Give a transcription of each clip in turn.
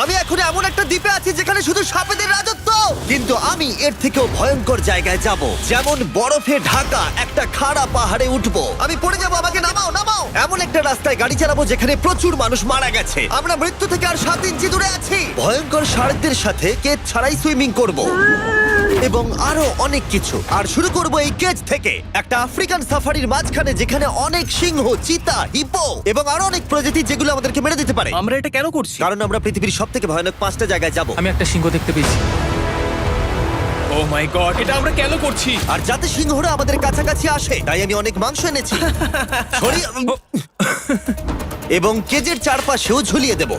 আমি এখন এমন একটা দ্বীপে আছি যেখানে শুধু সাপেদের রাজত্ব, কিন্তু আমি এর থেকেও ভয়ঙ্কর জায়গায় যাব, যেমন বরফে ঢাকা একটা খাড়া পাহাড়ে উঠবো। আমি পড়ে যাবো, আমাকে নামাও নামাও। এমন একটা রাস্তায় গাড়ি চালাবো যেখানে প্রচুর মানুষ মারা গেছে। আমরা মৃত্যু থেকে আর 7 ইঞ্চি দূরে আছি। ভয়ঙ্কর শার্কদের সাথে কেজ ছাড়াই সুইমিং করব এবং আরো অনেক কিছু। আর শুরু করব এই কেজ থেকে, একটা আফ্রিকান সাফারির মাঝখানে যেখানে অনেক সিংহ, চিতা, হিপো এবং আরো অনেক প্রজাতি যেগুলো আমাদেরকে মেরে দিতে পারে। আমরা এটা কেন করছি? কারণ আমরা পৃথিবীর সব থেকে ভয়ানক 5টা জায়গায় যাব, আমি একটা সিংহ দেখতে পেয়েছি। ও মাই গড, এটা আমরা কেন করছি? আর যাতে সিংহরা আমাদের কাছাকাছি আসে তাই আমি অনেক মাংস এনেছি। সরি- এবং কেজের চারপাশেও ঝুলিয়ে দেব।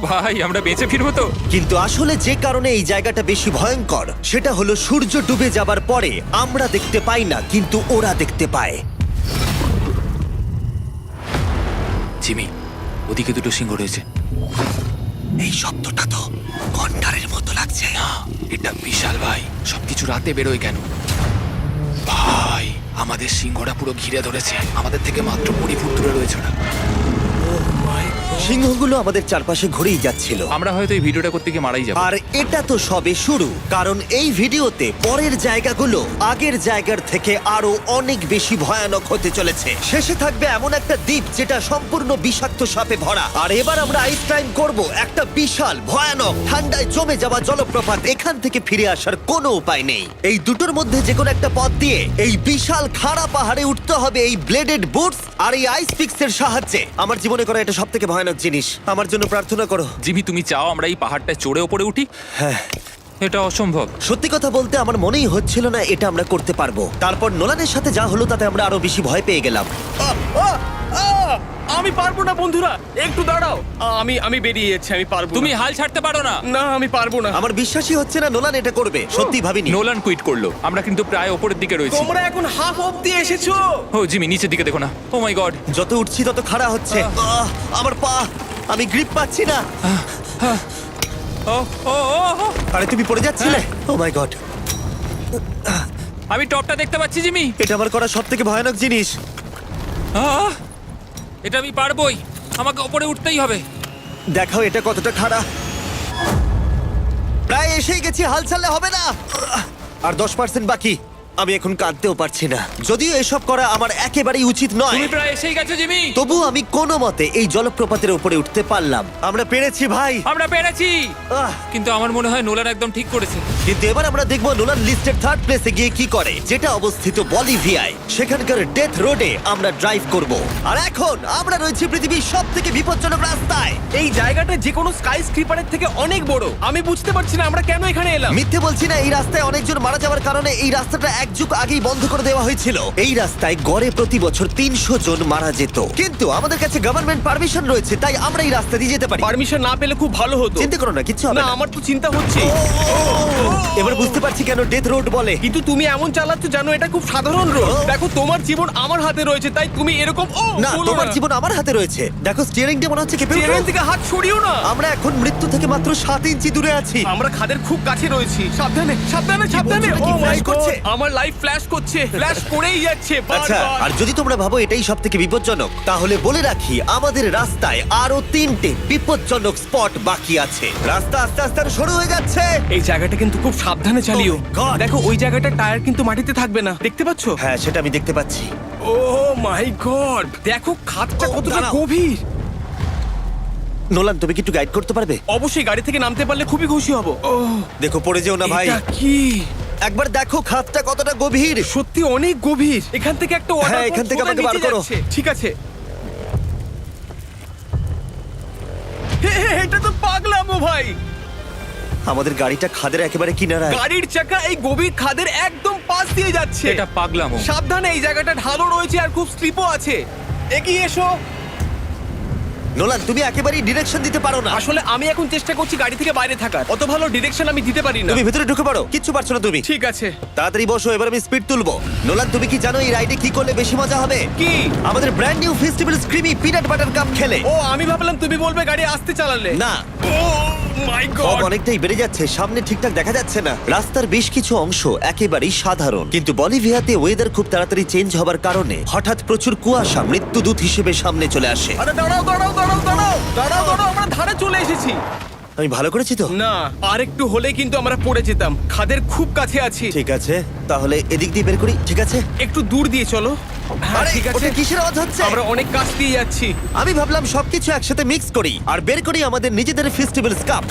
ভাই আমরা বেঁচে ফিরবো তো? কিন্তু আসলে যে কারণে এই জায়গাটা বেশি ভয়ঙ্কর সেটা হলো সূর্য ডুবে যাবার পরে আমরা দেখতে পাই না, কিন্তু ওরা দেখতে পায়। জিমি, ওদিকে দুটো সিংহ রয়েছে। এই শব্দটা তো কন্ডারের মতো লাগছে। না, এটা বিশাল ভাই। সবকিছু রাতে বেরোয় কেন? ভাই, আমাদের সিংহরা পুরো ঘিরে ধরেছে। আমাদের থেকে মাত্র 20 ফুট দূরে রয়েছে ওরা। সিংহগুলো আমাদের চারপাশে ঘুরেই যাচ্ছিল। আমরা হয়তো এই ভিডিওটা করতে গিয়ে মারাই যাবো। আর এটা তো সবে শুরু, কারণ এই ভিডিওতে পরের জায়গাগুলো আগের জায়গার থেকে আরো অনেক বেশি ভয়ানক হতে চলেছে। শেষে থাকবে এমন একটা দ্বীপ যেটা সম্পূর্ণ বিষাক্ত সাপে ভরা। আর এবার আমরা আইস ক্লাইম্ব করব একটা বিশাল ভয়ানক ঠান্ডায় জমে যাওয়া জলপ্রপাত। এখান থেকে ফিরে আসার কোনো উপায় নেই। এই দুটোর মধ্যে যে কোনো একটা পথ দিয়ে এই বিশাল খাড়া পাহাড়ে উঠতে হবে এই ব্লেডেড বুটস আর এই আইস পিক্সের সাহায্যে। আমার জীবনে করা এটা সব থেকে ভয়ানক জিনিস। আমার জন্য প্রার্থনা করো। জিমি, তুমি চাও আমরা এই পাহাড়টায় চড়ে ওপরে উঠি? হ্যাঁ, এটা অসম্ভব। সত্যি কথা বলতে আমার মনেই হচ্ছিল না এটা আমরা করতে পারবো। তারপর নোলানের সাথে যা হলো তাতে আমরা আরো বেশি ভয় পেয়ে গেলাম। আমি পারবো না বন্ধুরা, একটু দাঁড়াও। আমি বেরিয়ে যাচ্ছি, আমি পারবো না। তুমি হাল ছাড়তে পারো না। না, আমি পারবো না। আমার বিশ্বাসই হচ্ছে না নোলান এটা করবে। সত্যি ভাবিনি। নোলান কুইট করলো। আমরা কিন্তু প্রায় ওপরের দিকে রয়েছি। তোমরা এখন হাফ অবধি এসেছো। ও জিমি, নিচের দিকে দেখো না। ও মাই গড। যত উঠছি তত খাড়া হচ্ছে। আমার পা, আমি গ্রিপ পাচ্ছি না। ও ও ও ও। আরে তুমি পড়ে যাচ্ছিলে? ও মাই গড, আমি টপটা দেখতে পাচ্ছি জিমি। এটা আমার করা সব থেকে ভয়ানক জিনিস। আহ! এটা আমি পারবোই। আমাকে ওপরে উঠতেই হবে। দেখাও এটা কতটা খাড়া। প্রায় এসেই গেছি, হাল ছাড়লে হবে না। আর 10% বাকি। আমি এখন কাঁদতেও পারছি না, যদিও এসব করা আমার একেবারেই উচিত নয়। তুমি প্রায় এসেই গেছো জিমি। তবু আমি কোনো মতে এই জলপ্রপাতের উপরে উঠতে পারলাম। আমরা পেরেছি ভাই। আমরা পেরেছি। আহ, কিন্তু আমার মনে হয় নোলান একদম ঠিক করেছে। কিন্তু এবার আমরা দেখবো নোলান লিস্টের 3rd প্লেসে গিয়ে কি করে, যেটা অবস্থিত বলিভিয়ায়। সেখানকার ডেথ রোডে আমরা ড্রাইভ করব। আর এখন আমরা রয়েছি পৃথিবীর সব থেকে বিপজ্জনক রাস্তায়। এই জায়গাটা যে কোনো স্কাই স্ক্রিপারের থেকে অনেক বড়। আমি বুঝতে পারছি না আমরা কেন এখানে এলাম। মিথ্যে বলছি না, এই রাস্তায় অনেকজন মারা যাওয়ার কারণে এই রাস্তাটা 1 যুগ আগেই বন্ধ করে দেওয়া হয়েছিল। এই রাস্তায় গড়ে প্রতি বছর 300 জন মারা যেত, কিন্তু আমাদের কাছে গভর্নমেন্ট পারমিশন রয়েছে, তাই আমরা এই রাস্তা দিয়ে যেতে পারি। পারমিশন না পেলে খুব ভালো হতো। চিন্তা করো না, কিচ্ছু হবে না, না। আমার তো চিন্তা হচ্ছে। এবার বুঝতে পারছি কেন ডেথ রোড বলে। কিন্তু তুমি এমন চালাচ্ছ জানো এটা খুব সাধারণ রোড। দেখো তোমার জীবন আমার হাতে রয়েছে, তাই তুমি এরকম না, বলো তোমার জীবন আমার হাতে রয়েছে। দেখো স্টিয়ারিংটা মনে হচ্ছে কেঁপে উঠলো। চেয়ারের দিকে হাত ছড়িও না। আমরা এখন মৃত্যু থেকে মাত্র 7 ইঞ্চি দূরে আছি। আমরা খাদের খুব কাছে রয়েছি। সাবধানে সাবধানে সাবধানে। বলছো নাকি? ও মাই ফ্ল্যাশ করছে? গড, আমার লাইফ ফ্ল্যাশ করছে, ফ্ল্যাশ করেই যাচ্ছে আচ্ছা, বারবার। আর যদি তোমরা ভাবো এটাই সব থেকে বিপজ্জনক, তাহলে বলে রাখি আমাদের রাস্তায় আরো 3টে বিপজ্জনক স্পট বাকি আছে। রাস্তা আস্তে আস্তে আরো সরু হয়ে যাচ্ছে। এই জায়গাটা কিন্তু খুব সাবধানে চালিও। Oh my God! দেখো ওই জায়গাটা টায়ার কিন্তু মাটিতে থাকবে না, দেখতে পাচ্ছো? হ্যাঁ, সেটা আমি দেখতে পাচ্ছি। ও মাই গড, দেখো খাদটা Oh, কতটা দাঁড়াও। গভীর। নোলান, তুমি কি একটু গাইড করতে পারবে? অবশ্যই গাড়ি থেকে নামতে পারলে খুবই খুশি হব। ও দেখো পড়ে যেও না ভাই। এটা কি? একবার দেখো খাতটা কতটা গভীর। সত্যি অনেক গভীর। এখান থেকে একটা ওয়াটার হ্যাঁ, এখান থেকে আমাকে বার করো। ঠিক আছে। এটা তো পাগলামো ভাই। আমাদের গাড়িটা খাদের একেবারে কিনারায়। গাড়ির চাকা এই গভীর খাদের একদম পাশ দিয়ে যাচ্ছে। এটা পাগলামো। সাবধানে, এই জায়গাটা ঢালও রয়েছে আর খুব স্লিপও আছে। এগিয়ে এসো। নোলান, তুমি একেবারেই ডিরেকশন দিতে পারো না। আসলে আমি এখন চেষ্টা করছি গাড়ি থেকে বাইরে থাকার। অত ভালো ডিরেকশন আমি দিতে পারি না। তুমি ভিতরে ঢুকে পড়ো, কিচ্ছু পারছো না তুমি। ঠিক আছে। তাড়াতাড়ি বসো, এবার আমি স্পিড তুলবো। নোলান, তুমি কি জানো এই রাইডে কি করলে বেশি মজা হবে? কি? আমাদের brand new festival creamy peanut butter cup খেলে। ও, আমি ভাবলাম তুমি বলবে গাড়ি আসতে চালালে। না, ও মাই ফগ গড। অনেকটাই বেড়ে যাচ্ছে, সামনে ঠিকঠাক দেখা যাচ্ছে না। রাস্তার বেশ কিছু অংশ একেবারেই সাধারণ, কিন্তু বলিভিয়াতে ওয়েদার খুব তাড়াতাড়ি চেঞ্জ হবার কারণে হঠাৎ প্রচুর কুয়াশা মৃত্যুদূত হিসেবে সামনে চলে আসে। আরে দাঁড়াও দাঁড়াও দাঁড়াও দাঁড়াও দাঁড়াও দাঁড়াও, আমরা ধারে চলে এসেছি। আমি ভালো করেছি তো? না, আর একটু হলে কিন্তু আমরা পড়ে যেতাম। খাদের খুব কাছে আছি। ঠিক আছে, তাহলে এদিক দিয়ে বের করি। ঠিক আছে। একটু দূর দিয়ে চলো। হ্যাঁ, আরে, ঠিক আছে। ওটা কিসের আওয়াজ হচ্ছে? আমরা অনেক কাছ দিয়ে যাচ্ছি। আমি ভাবলাম সবকিছু একসাথে মিক্স করি আর বের করি আমাদের নিজেদের ফেস্টিভ্যালস কাপ।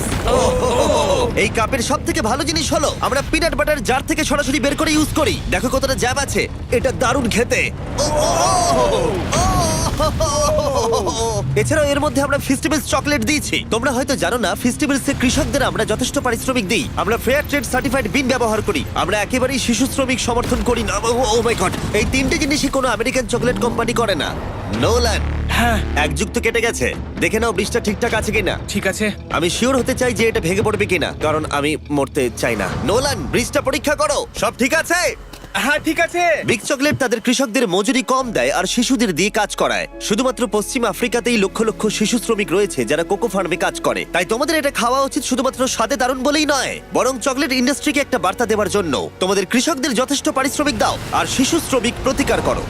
এই কাপের সব থেকে ভালো জিনিস হলো আমরা পিনাট বাটার জার থেকে সরাসরি বের করে ইউজ করি। দেখো কতটা জ্যাব আছে, এটা দারুণ খেতে। এছাড়াও এর মধ্যে আমরা ফেস্টিভ্যালস চকলেট দিয়েছি। তোমরা হয়তো জানো না, ফেস্টিভ্যালস এর কৃষকদের আমরা যথেষ্ট পারিশ্রমিক দিই। আমরা ফেয়ার ট্রেড সার্টিফাইড বিন ব্যবহার করি। আমরা একেবারেই শিশু শ্রমিক সমর্থন করি না। ও মাই গড, এই তিনটে জিনিসই কোনো আমেরিকান চকলেট কোম্পানি করে না। নোলান, হ্যাঁ, এক যুগ তো কেটে গেছে, দেখে নাও ব্রিজটা ঠিকঠাক আছে কিনা। ঠিক আছে। আমি শিওর হতে চাই যে এটা ভেঙে পড়বে কিনা, কারণ আমি মরতে চাই না। নোলান, ব্রিজটা পরীক্ষা করো, সব ঠিক আছে? হ্যাঁ, ঠিক আছে। বিগ চকলেট তাদের কৃষকদের মজুরি কম দেয় আর শিশুদের দিয়ে কাজ করায়। শুধুমাত্র পশ্চিম আফ্রিকাতেই লক্ষ লক্ষ শিশু শ্রমিক রয়েছে যারা কোকো ফার্মে কাজ করে। তাই তোমাদের এটা খাওয়া উচিত শুধুমাত্র স্বাদে দারুণ বলেই নয়, বরং চকলেট ইন্ডাস্ট্রিকে একটা বার্তা দেওয়ার জন্য। তোমাদের কৃষকদের যথেষ্ট পারিশ্রমিক দাও আর শিশু শ্রমিক প্রতিকার করো।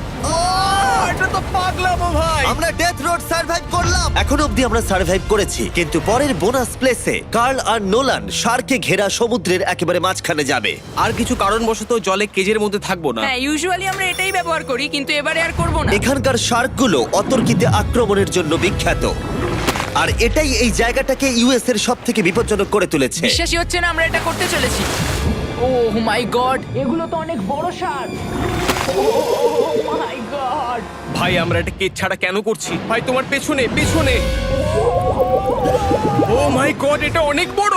এটা তো পাগলামো ভাই। আমরা ডেথ রোড সার্ভাইভ করলাম। এখন অবধি আমরা সার্ভাইভ করেছি, কিন্তু পরের বোনাস প্লেসে কার্ল আর নোলান শার্কে ঘেরা সমুদ্রের একেবারে মাঝখানে যাবে। আর কিছু কারণবশত জলে কেজের মধ্যে থাকবো না। হ্যাঁ, ইউজুয়ালি আমরা এটাই ব্যবহার করি, কিন্তু এবারে আর করব না। এখানকার শার্কগুলো অতর্কিতে আক্রমণের জন্য বিখ্যাত, আর এটাই এই জায়গাটাকে ইউএস এর সব থেকে বিপজ্জনক করে তুলেছে। বিশ্বাসই হচ্ছে না আমরা এটা করতে চলেছি। ও মাই গড, এগুলো তো অনেক বড় সার। ও মাই গড। ভাই, আমরা এটা কেজ ছাড়া কেন করছি? ভাই, তোমার পেছনে পেছনে। ও মাই গড, এটা অনেক বড়।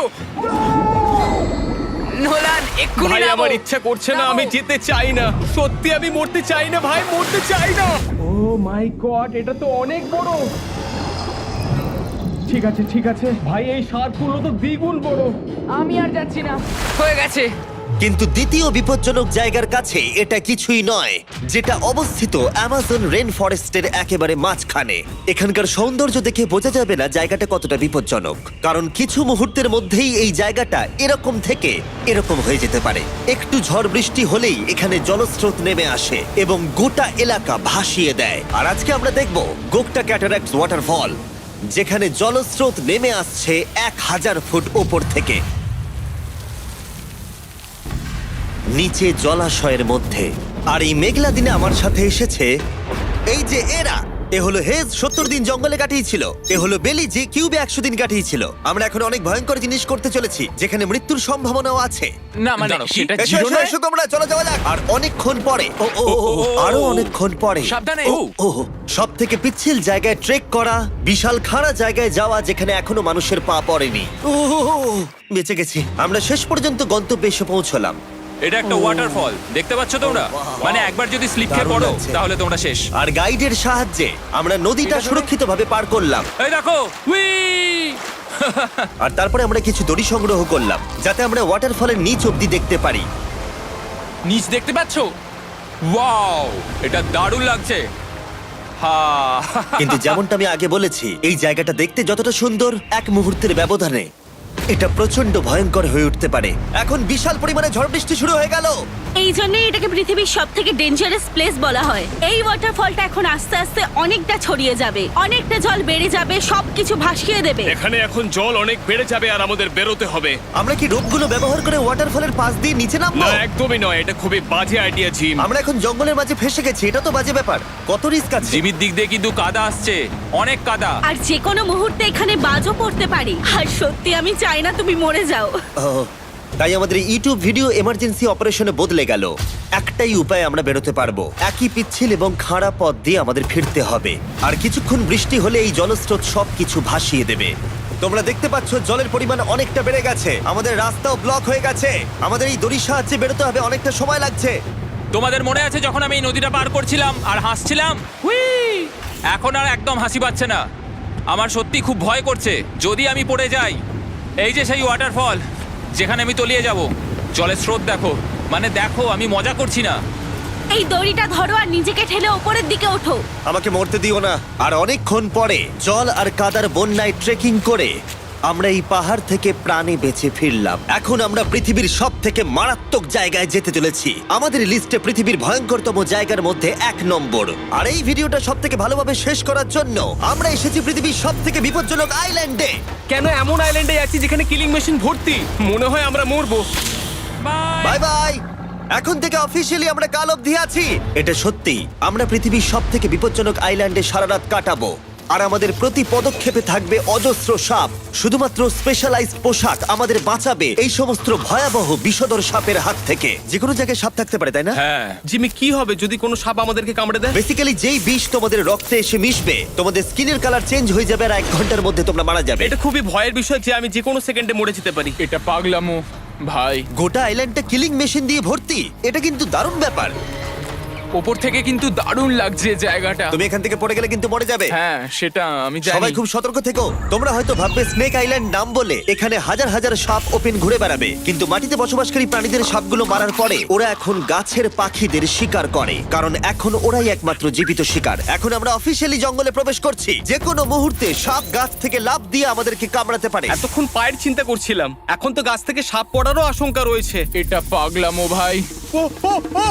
নোলান, এক্ষুনি ভাই, নামো। আমার ইচ্ছা করছে না, আমি যেতে চাই না। সত্যি আমি মরতে চাই না ভাই, মরতে চাই না। ও মাই গড, এটা তো অনেক বড়। ঠিক আছে, ঠিক আছে ভাই, এই শার্কগুলো তো দ্বিগুণ বড়। আমি আর যাচ্ছি না, হয়ে গেছে। কিন্তু দ্বিতীয় বিপজ্জনক জায়গার কাছে এটা কিছুই নয়, যেটা অবস্থিত অ্যামাজন রেন ফরেস্টের একেবারে মাঝখানে। এখানকার সৌন্দর্য দেখে বোঝা যাবে না জায়গাটা কতটা বিপজ্জনক, কারণ কিছু মুহূর্তের মধ্যেই এই জায়গাটা এরকম থেকে এরকম হয়ে যেতে পারে। একটু ঝড় বৃষ্টি হলেই এখানে জলস্রোত নেমে আসে এবং গোটা এলাকা ভাসিয়ে দেয়। আর আজকে আমরা দেখব গোকটা ক্যাটারাক্ট ওয়াটারফল, যেখানে জলস্রোত নেমে আসছে 1000 ফুট ওপর থেকে নিচে জলাশয়ের মধ্যে। আর এই মেঘলা দিনে আমার সাথে এসেছে এই যে এরা। এ হলো হেজ, 70 দিন জঙ্গলে কাটিয়েছিল। এ হলো বেলি, যে কিউবে 100 দিন কাটিয়েছিল। আমরা এখন অনেক ভয়ঙ্কর জিনিস করতে চলেছি, যেখানে মৃত্যুর সম্ভাবনাও আছে। না মানে সেটা এসো, এসো, এসো তোমরা, চলো যাওয়া যাক। আর অনেকক্ষণ পরে আরো অনেকক্ষণ পরে সাবধানে। সব থেকে পিচ্ছিল জায়গায় ট্রেক করা, বিশাল খাড়া জায়গায় যাওয়া যেখানে এখনো মানুষের পা পড়েনি। বেঁচে গেছি। আমরা শেষ পর্যন্ত গন্তব্যে এসে পৌঁছলাম। এটা একটা ওয়াটারফল, দেখতে পাচ্ছ তোমরা? মানে একবার যদি স্লিপ খেয়ে দারুণ পড়ো লাগছে। তাহলে তোমরা শেষ। আর গাইডের সাহায্যে আমরা নদীটা সুরক্ষিতভাবে পার করলাম। এই দেখো, উই! আর তারপরে আমরা কিছু দড়ি সংগ্রহ করলাম, যাতে আমরা ওয়াটারফলের নিচ অব্দি দেখতে পারি। নিচ দেখতে পাচ্ছ? ওয়াও, এটা দারুণ লাগছে। হা! কিন্তু যেমনটা আমি আগে বলেছি, এই জায়গাটা দেখতে যতটা সুন্দর, এক মুহূর্তের ব্যবধানে এটা প্রচন্ড ভয়ঙ্কর হয়ে উঠতে পারে। এখন বিশাল পরিমাণে ঝড় বৃষ্টি শুরু হয়ে গেল। এই জন্যই এটাকে পৃথিবীর সব থেকে ডেঞ্জারাস প্লেস বলা হয়। এই ওয়াটারফলটা এখন আস্তে আস্তে অনেকটা ছড়িয়ে যাবে, অনেকটা জল বেড়ে যাবে, সবকিছু ভাসিয়ে দেবে। এখানে এখন জল অনেক বেড়ে যাবে আর আমাদের বেরোতে হবে। আমরা কি রোপগুলো ব্যবহার করে ওয়াটারফলের পাশ দিয়ে নিচে নামবো? না, একদমই নয়, এটা খুবই বাজে আইডিয়া জিম। আমরা এখন জঙ্গলের মাঝে ফেসে গেছি, এটা তো বাজে ব্যাপার। কত রিস্ক আছে। জিমির দিক দিয়ে কিন্তু কাদা আসছে, অনেক কাদা। আর যে কোনো মুহূর্তে এখানে বাজও পড়তে পারি। আর সত্যি আমি চাই না তুমি মরে যাও। ওহ, তাই আমাদের ইউটিউব ভিডিও এমার্জেন্সি অপারেশনে বদলে গেল। একটাই উপায় আমরা বেরোতে পারবো, একই পিচ্ছিল এবং খাড়া পথ দিয়ে আমাদের ফিরতে হবে। আর কিছুক্ষণ বৃষ্টি হলে এই জলস্রোত সবকিছু ভাসিয়ে দেবে। তোমরা দেখতে পাচ্ছ জলের পরিমাণ অনেকটা বেড়ে গেছে, আমাদের রাস্তাও ব্লক হয়ে গেছে। আমাদের এই দড়ির সাহায্যে বেরোতে হবে, অনেকটা সময় লাগছে। তোমাদের মনে আছে যখন আমি এই নদীটা পার করছিলাম আর হাসছিলাম? হুই! এখন আর একদম হাসি পাচ্ছে না। আমার সত্যি খুব ভয় করছে, যদি আমি পড়ে যাই। এই যে সেই ওয়াটারফল, যেখানে আমি তলিয়ে যাব। জলের স্রোত দেখো, মানে দেখো, আমি মজা করছি না। এই দড়িটা ধরো আর নিজেকে ঠেলে ওপরের দিকে ওঠো। আমাকে মরতে দিও না। আর অনেকক্ষণ পরে জল আর কাদার বন্যায় ট্রেকিং করে আমরা এই পাহাড় থেকে প্রাণে বেঁচে ফিরলাম। এখন আমরা পৃথিবীর সব থেকে মারাত্মক জায়গায় যেতে চলেছি। আমাদের লিস্টে পৃথিবীর ভয়ঙ্করতম জায়গার মধ্যে 1 নম্বর। আর এই ভিডিওটা সব থেকে ভালোভাবে শেষ করার জন্য আমরা এসেছি পৃথিবীর সব থেকে বিপজ্জনক আইল্যান্ডে। কেন এমন আইল্যান্ডে যাচ্ছি যেখানে কিলিং মেশিন ভর্তি? মনে হয় আমরা মরবো। Bye bye. এখন থেকে অফিসিয়ালি আমরা কাল অবধি আছি। এটা সত্যি, আমরা পৃথিবীর সব থেকে বিপজ্জনক আইল্যান্ডে সারা রাত কাটাবো। আর আমাদের প্রতি পদক্ষেপে থাকবে অজস্র সাপ। শুধুমাত্র স্পেশালাইজড পোশাক আমাদের বাঁচাবে এই সমস্ত ভয়াবহ বিষধর সাপের হাত থেকে। যে কোনো জায়গায় সাপ থাকতে পারে, তাই না? হ্যাঁ, জিমি, কি হবে যদি কোনো সাপ আমাদেরকে কামড়ে দেয়? বেসিক্যালি যেই বিষ তোমাদের রক্তে এসে মিশবে, তোমাদের স্কিনের কালার চেঞ্জ হয়ে যাবে আর 1 ঘন্টার মধ্যে তোমরা মারা যাবে। এটা খুবই ভয়ের বিষয় যে আমি যে কোনো সেকেন্ডে মরে যেতে পারি। এটা পাগলামো ভাই। গোটা আইল্যান্ডটা কিলিং মেশিন দিয়ে ভর্তি। এটা কিন্তু দারুণ ব্যাপার। ওপর থেকে কিন্তু দারুণ লাগছে জায়গাটা। তুমি এখান থেকে পড়ে গেলে কিন্তু মরে যাবে। হ্যাঁ, সেটা আমি জানি। সবাই খুব সতর্ক থেকো। তোমরা হয়তো ভাববে স্নেক আইল্যান্ড নাম বলে এখানে হাজার হাজার সাপ ওপেন ঘুরে বেড়াবে, কিন্তু মাটিতে বসবাসকারী প্রাণীদের সাপগুলো মারার পরে ওরা এখন গাছের পাখিদের শিকার করে, কারণ এখন ওরাই একমাত্র জীবিত শিকার। এখন আমরা অফিসিয়ালি জঙ্গলে প্রবেশ করছি। যে কোনো মুহূর্তে সাপ গাছ থেকে লাফ দিয়ে আমাদেরকে কামড়াতে পারে। এতক্ষণ পায়ের চিন্তা করছিলাম, এখন তো গাছ থেকে সাপ পড়ারও আশঙ্কা রয়েছে। এটা পাগলামো ভাই। ও ও ও,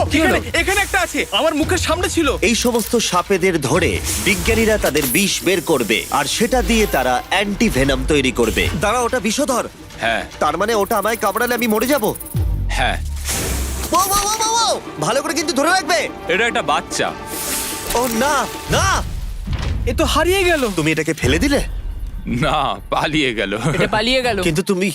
এখানে একটা আছে, আমার মুখের সামনে ছিল। এই সমস্ত সাপেদের ধরে বিজ্ঞানীরা তাদের বিষ বের করবে, আর সেটা দিয়ে তারা অ্যান্টি ভেনাম তৈরি করবে। দাঁড়া, ওটা বিষধর। হ্যাঁ তার মানে ওটা আমায় কামড়ালে আমি মরে যাব? হ্যাঁ, ও, ও, ও, ও, ও! ভালো করে কিন্তু ধরে রাখবে। এটা একটা বাচ্চা। ও না না, এ তো হারিয়ে গেল। তুমি এটাকে ফেলে দিলে? না, পালিয়ে গেল। এটা পালিয়ে গেল। কিন্তু তুমি,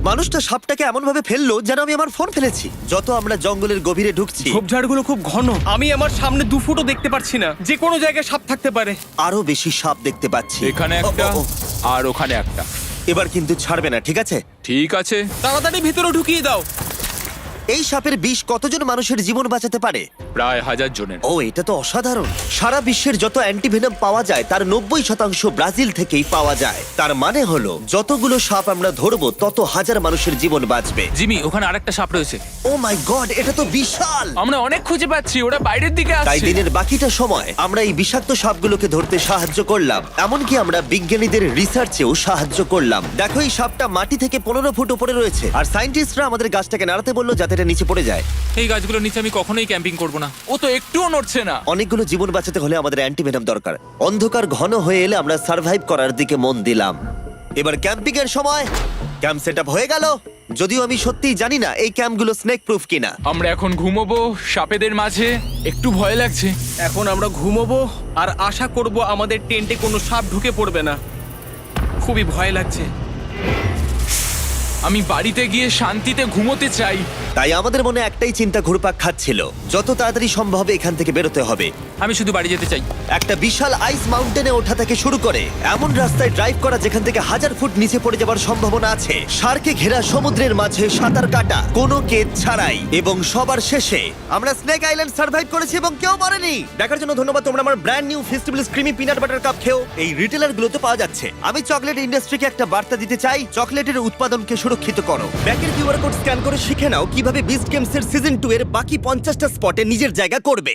মানুষটা সাপটাকে এমন ভাবে ফেললো যেন আমি আমার ফোন ফেলেছি। যত আমরা জঙ্গলের গভীরে ঢুকছি, ঝোপঝাড়গুলো খুব ঘন, আমি আমার সামনে 2 ফুটও দেখতে পাচ্ছি না। যে কোনো জায়গায় সাপ থাকতে পারে। আরো বেশি সাপ দেখতে পাচ্ছি। এখানে ও, একটা ও, ও, আর ওখানে একটা। এবার কিন্তু ছাড়বে না, ঠিক আছে? ঠিক আছে। তাড়াতাড়ি ভিতরে ঢুকিয়ে দাও। এই সাপের বিষ কতজন মানুষের জীবন বাঁচাতে পারে? প্রায় 1000 জনের। ও, এটা তো অসাধারণ। সারা বিশ্বের যত অ্যান্টিভেনম পাওয়া যায় তার 90% ব্রাজিল থেকেই পাওয়া যায়। তার মানে হলো যতগুলো সাপ আমরা ধরবো তত হাজার মানুষের জীবন বাঁচবে। জিমি, ওখানে আরেকটা সাপ রয়েছে। ও মাই গড, এটা তো বিশাল। আমরা অনেক খুঁজে পাচ্ছি, ওরা বাইরের দিকে তাই আসছে। দিনের বাকিটা সময় আমরা এই বিষাক্ত সাপগুলোকে ধরতে সাহায্য করলাম। এমনকি আমরা বিজ্ঞানীদের রিসার্চেও সাহায্য করলাম। দেখো, এই সাপটা মাটি থেকে 15 ফুট উপরে রয়েছে, আর সায়েন্টিস্টরা আমাদের গাছটাকে নাড়াতে বললো যাতে এটা নিচে পড়ে যায়। এই গাছগুলোর নিচে আমি কখনোই ক্যাম্পিং করব না। ও তো একটুও নড়ছে না। অনেকগুলো জীবন বাঁচাতে হলে আমাদের অ্যান্টিভেনম দরকার। অন্ধকার ঘন হয়ে এলে আমরা সার্ভাইভ করার দিকে মন দিলাম। এবার ক্যাম্পিং এর সময়। ক্যাম্প সেট আপ হয়ে গেল, যদিও আমি সত্যিই জানি না এই ক্যাম্পগুলো স্নেক প্রুফ কিনা। আমরা এখন ঘুমোবো সাপেদের মাঝে, একটু ভয় লাগছে। এখন আমরা ঘুমোবো আর আশা করব আমাদের টেন্টে কোনো সাপ ঢুকে পড়বে না। খুবই ভয় লাগছে। আমি বাড়িতে গিয়ে শান্তিতে ঘুমোতে চাই। তাই আমাদের মনে একটাই চিন্তা ঘুরপাক খাচ্ছিল, যত তাড়াতাড়ি সম্ভব এখান থেকে বেরোতে হবে। আমি শুধু বাড়ি যেতে চাই। একটা বিশাল আইস মাউন্টেনে ওঠা থেকে শুরু করে এমন রাস্তায় ড্রাইভ করা যেখান থেকে 1000 ফুট নিচে পড়ে যাবার সম্ভাবনা আছে, শার্কে ঘেরা সমুদ্রের মাঝে সাঁতার কাটা কোনো কেদ ছাড়াই, এবং সবার শেষে আমরা স্নেক আইল্যান্ড সার্ভাইভ করেছি এবং কেউ মরেনি। দেখার জন্য ধন্যবাদ। তোমরা আমার brand new festival creamy peanut butter cup খেও। এই রিটেলার গুলোতে পাওয়া যাচ্ছে। আমি চকলেট ইন্ডাস্ট্রিকে একটা বার্তা দিতে চাই, চকলেটের উৎপাদনকে সুরক্ষিত করো। ব্যাকের কিউআর কোড স্ক্যান করে শিখে নাও কিভাবে বিস্ট গেমস এর সিজন 2 এর বাকি 50টা স্পটে নিজের জায়গা করবে।